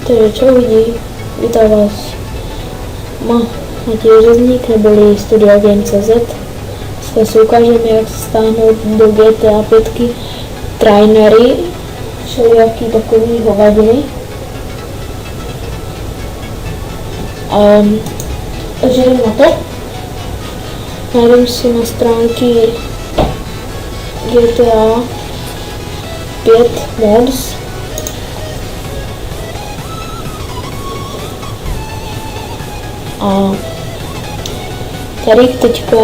Takže čau lidi, vítám vás Matěj Řezník neboli Studio Game.cz. Dneska si ukážeme, jak se stáhnout do GTA 5 trainery, všelijaký takový hovadiny. Takže jdem na to. Najdem si na stránky GTA 5 mods. A tady teďka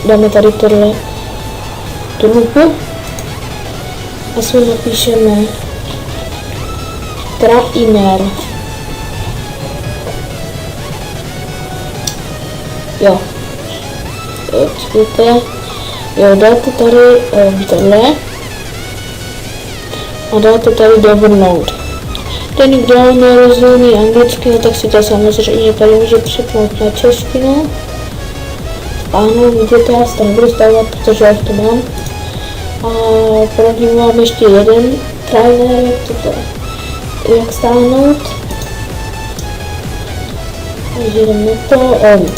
dáme tady tu lupu a si napíšeme trainer. Jo, dáte tady tohle a dáte tady download. Ten, kdo nerozumí anglicky, tak si to samozřejmě tady může přepnout na češtinu. Ano, vidíte, já se to nebudu stávat, protože já to mám. A pro ní mám ještě jeden trainer, jak stáhnout. Takže jdem na to,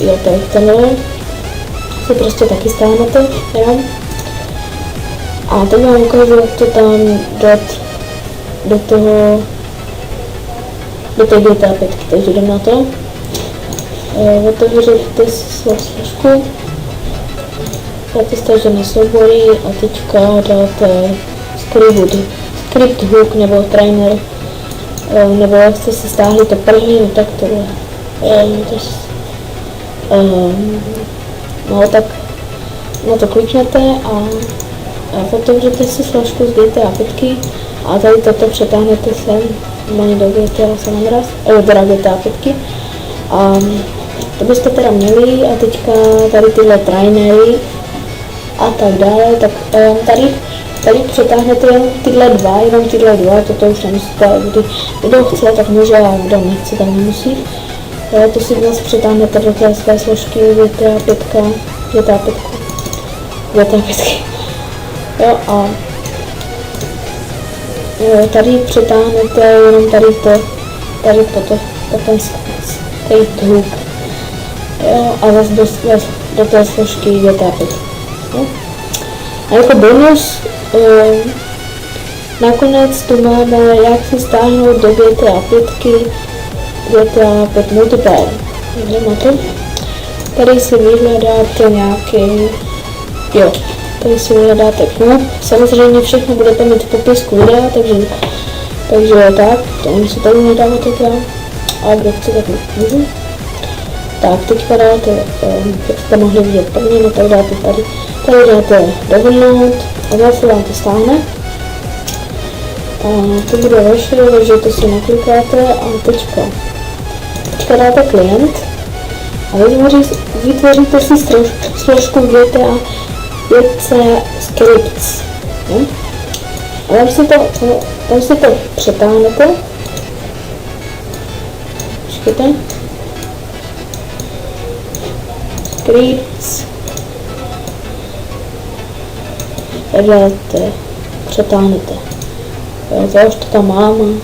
jo, to je tenhle. Si prostě taky stáhnete, jenom. A teď vám ukážu, jak to tam dát do té GTA 5, takže jdem na to. Otevřete si složku, dáte stažené soubory a teďka dáte script hook nebo trainer, nebo jak jste si stáhli to první, tak tohle. No tak na to kliknete a otevřete si složku z GTA 5 a tady toto přetáhnete sem do GTA San Andreas, teda GTA 5. To byste teda měli a teďka tady tyhle trainery a tak dále, tak tady přetáhnete jenom tyhle dva, toto už nemusíte, kdo chce, tak může a kdo nechce, tak nemusí. To si dnes přetáhnete do té své složky GTA 5. Jo, a tady přetáhnete jenom tady ten script hook. Jo, a zase do té složky GTA 5. Jo. A jako bonus nakonec tu máme, jak si stáhnout do GTA 5 multiplayer. Jdeme na to. Tady si vyhledáte nějaký, tady si vyhledáte klub. Samozřejmě všechno budete mít v popisku videa, takže tak, to nemusíte tady vyhledávat teda. A kdo chce, tak můžu. Tak, teďka dáte, jak jste mohli vidět první, no tak dáte tady dáte download a zase vám to stáhne. A to bude vaše, takže to si naklikáte a teďka dáte klient a vytvoříte si složku GTA 5C Scripts. A tam si to přetáhnete. Počkejte. Scripts. Dáte, přetáhnete. Já už to tam mám.